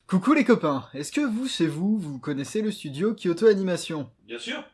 Coucou les copains, est-ce que chez vous connaissez le studio Kyoto Animation? Bien sûr.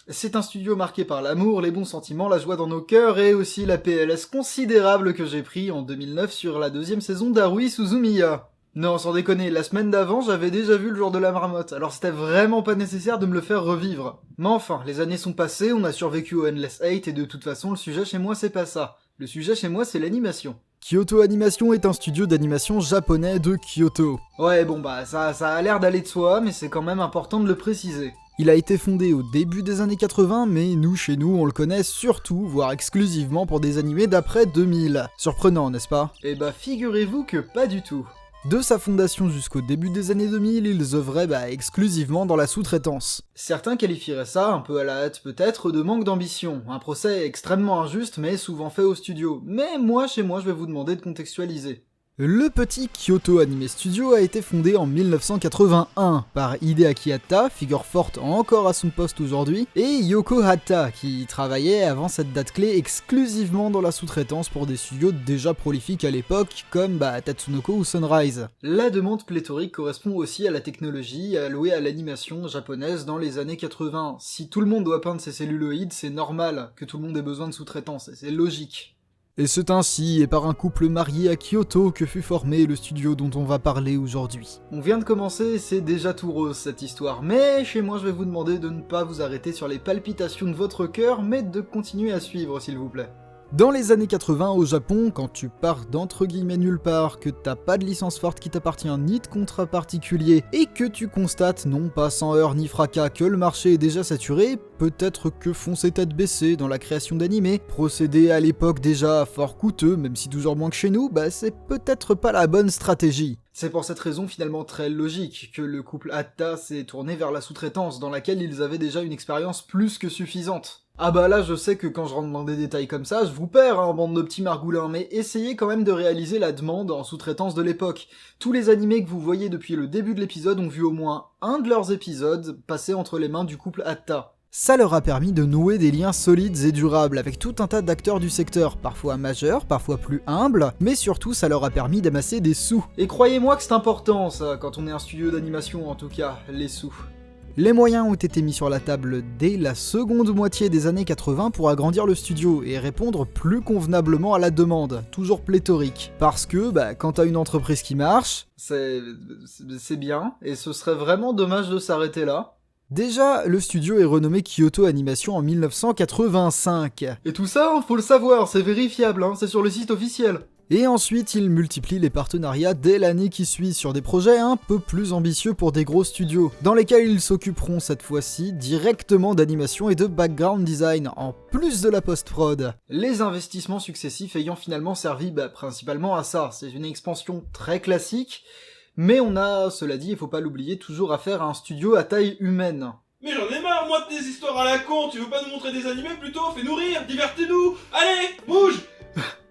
C'est un studio marqué par l'amour, les bons sentiments, la joie dans nos cœurs et aussi la PLS considérable que j'ai pris en 2009 sur la deuxième saison d'Haruhi Suzumiya. Non, sans déconner, la semaine d'avant, j'avais déjà vu le jour de la marmotte, alors c'était vraiment pas nécessaire de me le faire revivre. Mais enfin, les années sont passées, on a survécu au Endless 8 et de toute façon, le sujet chez moi c'est pas ça. Le sujet chez moi c'est l'animation. Kyoto Animation est un studio d'animation japonais de Kyoto. Ouais bon bah ça a l'air d'aller de soi, mais c'est quand même important de le préciser. Il a été fondé au début des années 80, mais nous, chez nous, on le connaît surtout, voire exclusivement pour des animés d'après 2000. Surprenant, n'est-ce pas? Eh bah figurez-vous que pas du tout. De sa fondation jusqu'au début des années 2000, ils œuvraient exclusivement dans la sous-traitance. Certains qualifieraient ça, un peu à la hâte peut-être, de manque d'ambition, un procès extrêmement injuste mais souvent fait au studio. Mais moi, chez moi, je vais vous demander de contextualiser. Le petit Kyoto Anime Studio a été fondé en 1981 par Hideaki Hatta, figure forte encore à son poste aujourd'hui, et Yoko Hatta, qui travaillait avant cette date clé exclusivement dans la sous-traitance pour des studios déjà prolifiques à l'époque, comme Tatsunoko ou Sunrise. La demande pléthorique correspond aussi à la technologie allouée à l'animation japonaise dans les années 80. Si tout le monde doit peindre ses celluloïdes, c'est normal que tout le monde ait besoin de sous-traitance, et c'est logique. Et c'est ainsi, et par un couple marié à Kyoto, que fut formé le studio dont on va parler aujourd'hui. On vient de commencer et c'est déjà tout rose cette histoire, mais chez moi je vais vous demander de ne pas vous arrêter sur les palpitations de votre cœur, mais de continuer à suivre s'il vous plaît. Dans les années 80 au Japon, quand tu pars d'entre guillemets nulle part, que t'as pas de licence forte qui t'appartient ni de contrat particulier, et que tu constates, non pas sans heurts ni fracas, que le marché est déjà saturé, peut-être que foncer tête baissée dans la création d'animés, procéder à l'époque déjà fort coûteux, même si toujours moins que chez nous, c'est peut-être pas la bonne stratégie. C'est pour cette raison finalement très logique que le couple Hatta s'est tourné vers la sous-traitance, dans laquelle ils avaient déjà une expérience plus que suffisante. Ah là je sais que quand je rentre dans des détails comme ça, je vous perds bande de petits margoulins, mais essayez quand même de réaliser la demande en sous-traitance de l'époque. Tous les animés que vous voyez depuis le début de l'épisode ont vu au moins un de leurs épisodes passer entre les mains du couple Hatta. Ça leur a permis de nouer des liens solides et durables avec tout un tas d'acteurs du secteur, parfois majeurs, parfois plus humbles, mais surtout ça leur a permis d'amasser des sous. Et croyez-moi que c'est important ça, quand on est un studio d'animation en tout cas, les sous. Les moyens ont été mis sur la table dès la seconde moitié des années 80 pour agrandir le studio et répondre plus convenablement à la demande, toujours pléthorique. Parce que, quand t'as une entreprise qui marche, c'est bien, et ce serait vraiment dommage de s'arrêter là. Déjà, le studio est renommé Kyoto Animation en 1985. Et tout ça, faut le savoir, c'est vérifiable, c'est sur le site officiel. Et ensuite, il multiplie les partenariats dès l'année qui suit sur des projets un peu plus ambitieux pour des gros studios, dans lesquels ils s'occuperont cette fois-ci directement d'animation et de background design, en plus de la post-prod. Les investissements successifs ayant finalement servi principalement à ça, c'est une expansion très classique, mais on a, cela dit, il faut pas l'oublier, toujours affaire à un studio à taille humaine. Mais j'en ai marre, moi, de tes histoires à la con. Tu veux pas nous montrer des animés plutôt? Fais-nous rire, divertez-nous. Allez, bouge.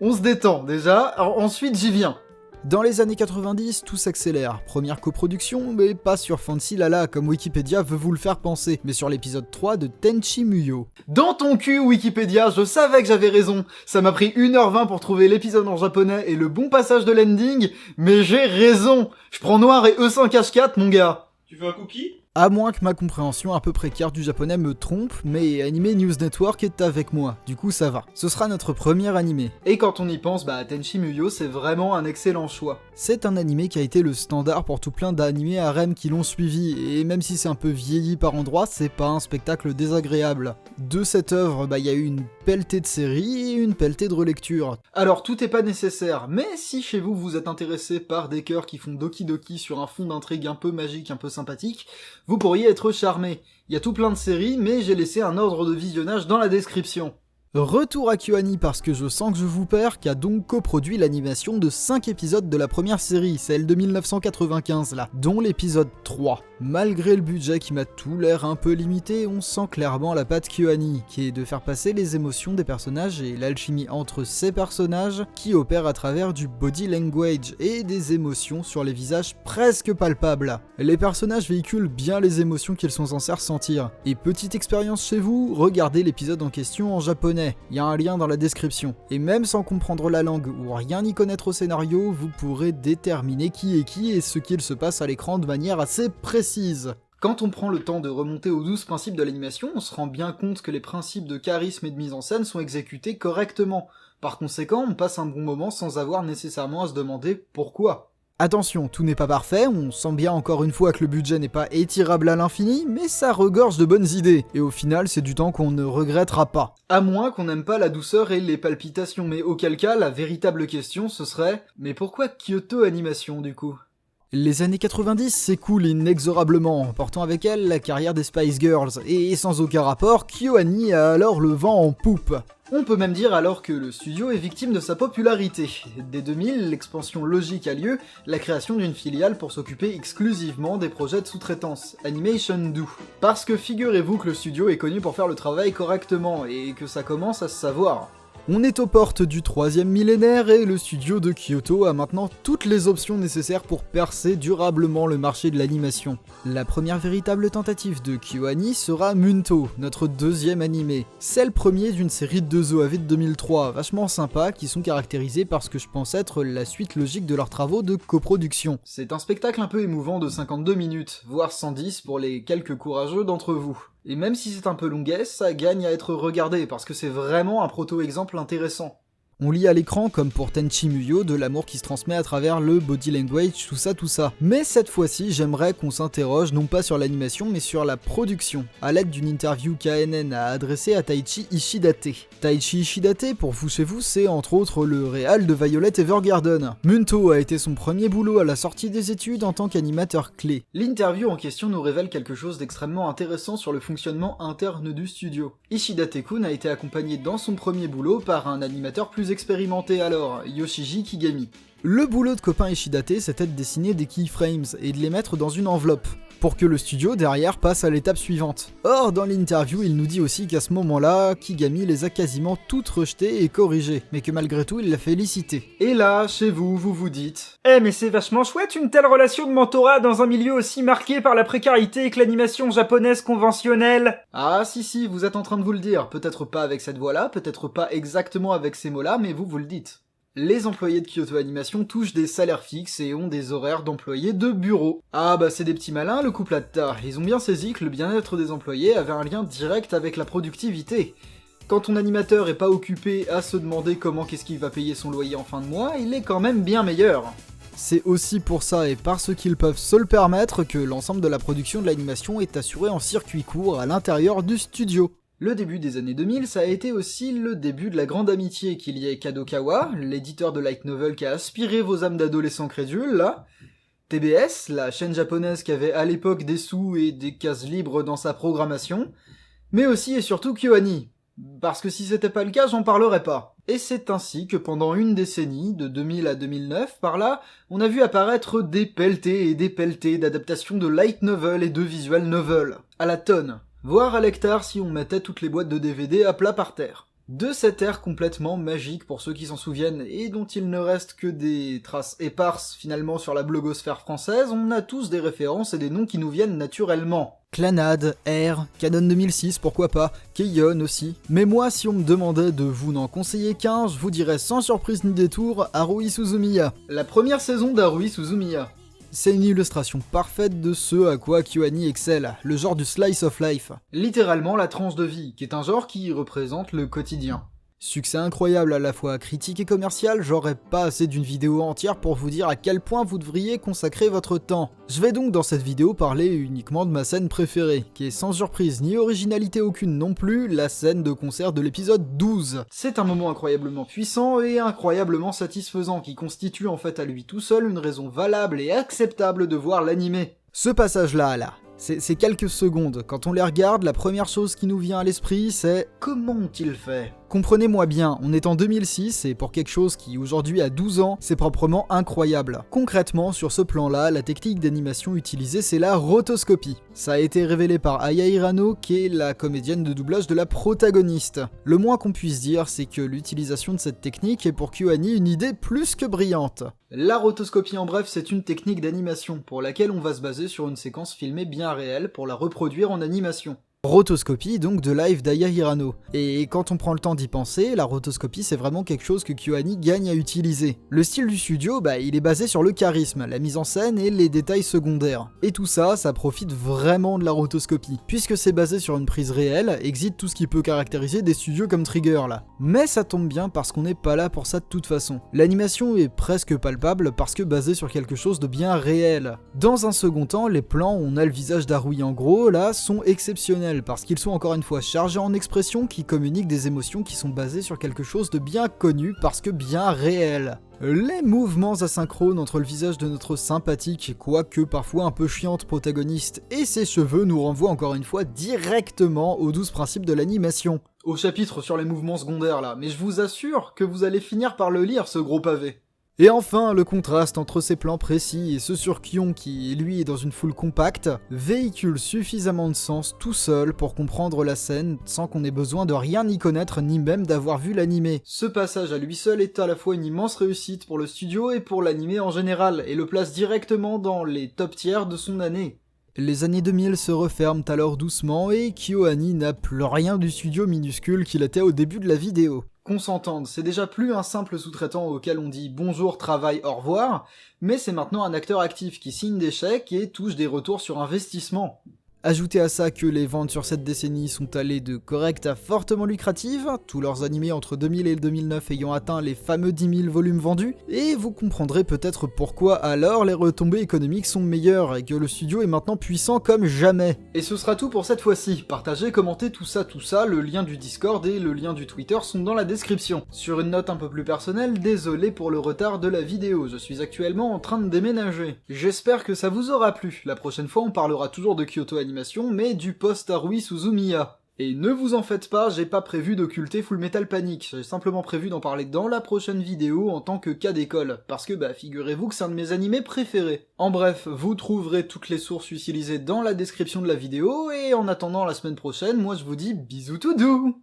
On se détend déjà, alors ensuite j'y viens. Dans les années 90, tout s'accélère. Première coproduction, mais pas sur Fancy Lala comme Wikipédia veut vous le faire penser, mais sur l'épisode 3 de Tenchi Muyo. Dans ton cul Wikipédia, je savais que j'avais raison. Ça m'a pris 1h20 pour trouver l'épisode en japonais et le bon passage de l'ending, mais j'ai raison. Je prends noir et E5H4 mon gars. Tu veux un cookie? À moins que ma compréhension un peu précaire du japonais me trompe, mais Anime News Network est avec moi, du coup ça va. Ce sera notre premier animé. Et quand on y pense, Tenchi Muyo c'est vraiment un excellent choix. C'est un animé qui a été le standard pour tout plein d'animés harem qui l'ont suivi, et même si c'est un peu vieilli par endroits, c'est pas un spectacle désagréable. De cette œuvre, il y a eu une pelletée de séries et une pelletée de relectures. Alors tout est pas nécessaire, mais si chez vous vous êtes intéressé par des cœurs qui font Doki Doki sur un fond d'intrigue un peu magique, un peu sympathique, vous pourriez être charmé. Il y a tout plein de séries, mais j'ai laissé un ordre de visionnage dans la description. Retour à KyoAni parce que je sens que je vous perds, qui a donc coproduit l'animation de 5 épisodes de la première série, celle de 1995 là, dont l'épisode 3. Malgré le budget qui m'a tout l'air un peu limité, on sent clairement la patte KyoAni, qui est de faire passer les émotions des personnages et l'alchimie entre ces personnages qui opèrent à travers du body language et des émotions sur les visages presque palpables. Les personnages véhiculent bien les émotions qu'ils sont censés ressentir. Et petite expérience chez vous, regardez l'épisode en question en japonais. japonais, il y a un lien dans la description. Et même sans comprendre la langue ou rien y connaître au scénario, vous pourrez déterminer qui est qui et ce qu'il se passe à l'écran de manière assez précise. Quand on prend le temps de remonter aux 12 principes de l'animation, on se rend bien compte que les principes de charisme et de mise en scène sont exécutés correctement. Par conséquent, on passe un bon moment sans avoir nécessairement à se demander pourquoi. Attention, tout n'est pas parfait, on sent bien encore une fois que le budget n'est pas étirable à l'infini, mais ça regorge de bonnes idées, et au final c'est du temps qu'on ne regrettera pas. À moins qu'on n'aime pas la douceur et les palpitations, mais auquel cas la véritable question ce serait « mais pourquoi Kyoto Animation du coup ?» Les années 90 s'écoulent inexorablement, emportant avec elles la carrière des Spice Girls, et sans aucun rapport, KyoAni a alors le vent en poupe. On peut même dire alors que le studio est victime de sa popularité. Dès 2000, l'expansion logique a lieu, la création d'une filiale pour s'occuper exclusivement des projets de sous-traitance, Animation Do. Parce que figurez-vous que le studio est connu pour faire le travail correctement, et que ça commence à se savoir. On est aux portes du 3e millénaire et le studio de Kyoto a maintenant toutes les options nécessaires pour percer durablement le marché de l'animation. La première véritable tentative de KyoAni sera Munto, notre deuxième animé. C'est le premier d'une série de 2 OAV de 2003, vachement sympa, qui sont caractérisés par ce que je pense être la suite logique de leurs travaux de coproduction. C'est un spectacle un peu émouvant de 52 minutes, voire 110 pour les quelques courageux d'entre vous. Et même si c'est un peu longuesse, ça gagne à être regardé, parce que c'est vraiment un proto-exemple intéressant. On lit à l'écran, comme pour Tenchi Muyo, de l'amour qui se transmet à travers le body language, tout ça. Mais cette fois-ci, j'aimerais qu'on s'interroge non pas sur l'animation, mais sur la production, à l'aide d'une interview KNN a adressée à Taichi Ishidate. Taichi Ishidate, pour vous chez vous, c'est entre autres le réal de Violet Evergarden. Munto a été son premier boulot à la sortie des études en tant qu'animateur clé. L'interview en question nous révèle quelque chose d'extrêmement intéressant sur le fonctionnement interne du studio. Ishidate-kun a été accompagné dans son premier boulot par un animateur plus expérimenté alors, Yoshiji Kigami. Le boulot de copain Ishidate, c'était de dessiner des keyframes et de les mettre dans une enveloppe, pour que le studio derrière passe à l'étape suivante. Or, dans l'interview, il nous dit aussi qu'à ce moment-là, Kigami les a quasiment toutes rejetées et corrigées, mais que malgré tout, il l'a félicité. Et là, chez vous, vous vous dites... mais c'est vachement chouette une telle relation de mentorat dans un milieu aussi marqué par la précarité que l'animation japonaise conventionnelle. Ah si, vous êtes en train de vous le dire, peut-être pas avec cette voix-là, peut-être pas exactement avec ces mots-là, mais vous le dites. Les employés de Kyoto Animation touchent des salaires fixes et ont des horaires d'employés de bureau. Ah bah c'est des petits malins le couple Atta, ils ont bien saisi que le bien-être des employés avait un lien direct avec la productivité. Quand ton animateur est pas occupé à se demander qu'est-ce qu'il va payer son loyer en fin de mois, il est quand même bien meilleur. C'est aussi pour ça et parce qu'ils peuvent se le permettre que l'ensemble de la production de l'animation est assuré en circuit court à l'intérieur du studio. Le début des années 2000, ça a été aussi le début de la grande amitié qu'il y ait Kadokawa, l'éditeur de light novel qui a aspiré vos âmes d'adolescents crédules, là, TBS, la chaîne japonaise qui avait à l'époque des sous et des cases libres dans sa programmation, mais aussi et surtout KyoAni, parce que si c'était pas le cas, j'en parlerais pas. Et c'est ainsi que pendant une décennie, de 2000 à 2009, par là, on a vu apparaître des pelletés et des pelletés d'adaptations de light novel et de visual novel, à la tonne. Voire à l'hectare si on mettait toutes les boîtes de DVD à plat par terre. De cette ère complètement magique pour ceux qui s'en souviennent et dont il ne reste que des traces éparses finalement sur la blogosphère française, on a tous des références et des noms qui nous viennent naturellement. Clannad, R, Canon 2006 pourquoi pas, Keion aussi. Mais moi si on me demandait de vous n'en conseiller qu'un, je vous dirais sans surprise ni détour Haruhi Suzumiya. La première saison d'Haruhi Suzumiya. C'est une illustration parfaite de ce à quoi KyoAni excelle, le genre du slice of life. Littéralement la tranche de vie, qui est un genre qui représente le quotidien. Succès incroyable à la fois critique et commercial, j'aurais pas assez d'une vidéo entière pour vous dire à quel point vous devriez consacrer votre temps. Je vais donc dans cette vidéo parler uniquement de ma scène préférée, qui est sans surprise ni originalité aucune non plus, la scène de concert de l'épisode 12. C'est un moment incroyablement puissant et incroyablement satisfaisant, qui constitue en fait à lui tout seul une raison valable et acceptable de voir l'animé. Ce passage-là, c'est quelques secondes. Quand on les regarde, la première chose qui nous vient à l'esprit, c'est « Comment ont-ils fait ?» Comprenez-moi bien, on est en 2006 et pour quelque chose qui aujourd'hui a 12 ans, c'est proprement incroyable. Concrètement, sur ce plan-là, la technique d'animation utilisée, c'est la rotoscopie. Ça a été révélé par Aya Hirano, qui est la comédienne de doublage de la protagoniste. Le moins qu'on puisse dire, c'est que l'utilisation de cette technique est pour KyoAni une idée plus que brillante. La rotoscopie en bref, c'est une technique d'animation pour laquelle on va se baser sur une séquence filmée bien réelle pour la reproduire en animation. Rotoscopie donc de Live d'Aya Hirano. Et quand on prend le temps d'y penser, la rotoscopie c'est vraiment quelque chose que KyoAni gagne à utiliser. Le style du studio, il est basé sur le charisme, la mise en scène et les détails secondaires. Et tout ça, ça profite vraiment de la rotoscopie. Puisque c'est basé sur une prise réelle, existe tout ce qui peut caractériser des studios comme Trigger là. Mais ça tombe bien parce qu'on n'est pas là pour ça de toute façon. L'animation est presque palpable parce que basée sur quelque chose de bien réel. Dans un second temps, les plans où on a le visage d'Harui en gros là sont exceptionnels parce qu'ils sont encore une fois chargés en expressions qui communiquent des émotions qui sont basées sur quelque chose de bien connu parce que bien réel. Les mouvements asynchrones entre le visage de notre sympathique, quoique parfois un peu chiante protagoniste, et ses cheveux nous renvoient encore une fois directement aux 12 principes de l'animation. Au chapitre sur les mouvements secondaires là, mais je vous assure que vous allez finir par le lire ce gros pavé. Et enfin, le contraste entre ces plans précis et ceux sur Kion qui, lui, est dans une foule compacte, véhicule suffisamment de sens tout seul pour comprendre la scène sans qu'on ait besoin de rien y connaître ni même d'avoir vu l'animé. Ce passage à lui seul est à la fois une immense réussite pour le studio et pour l'animé en général, et le place directement dans les top tiers de son année. Les années 2000 se referment alors doucement et KyoAni n'a plus rien du studio minuscule qu'il était au début de la vidéo. Qu'on s'entende, c'est déjà plus un simple sous-traitant auquel on dit bonjour, travail, au revoir, mais c'est maintenant un acteur actif qui signe des chèques et touche des retours sur investissement. Ajoutez à ça que les ventes sur cette décennie sont allées de correctes à fortement lucratives, tous leurs animés entre 2000 et 2009 ayant atteint les fameux 10 000 volumes vendus, et vous comprendrez peut-être pourquoi alors les retombées économiques sont meilleures et que le studio est maintenant puissant comme jamais. Et ce sera tout pour cette fois-ci. Partagez, commentez tout ça, le lien du Discord et le lien du Twitter sont dans la description. Sur une note un peu plus personnelle, désolé pour le retard de la vidéo, je suis actuellement en train de déménager. J'espère que ça vous aura plu. La prochaine fois on parlera toujours de Kyoto Animation, mais du post-Harui Suzumiya. Et ne vous en faites pas, j'ai pas prévu d'occulter Full Metal Panic, j'ai simplement prévu d'en parler dans la prochaine vidéo en tant que cas d'école, parce que figurez-vous que c'est un de mes animés préférés. En bref, vous trouverez toutes les sources utilisées dans la description de la vidéo, et en attendant la semaine prochaine, moi je vous dis bisous tout doux.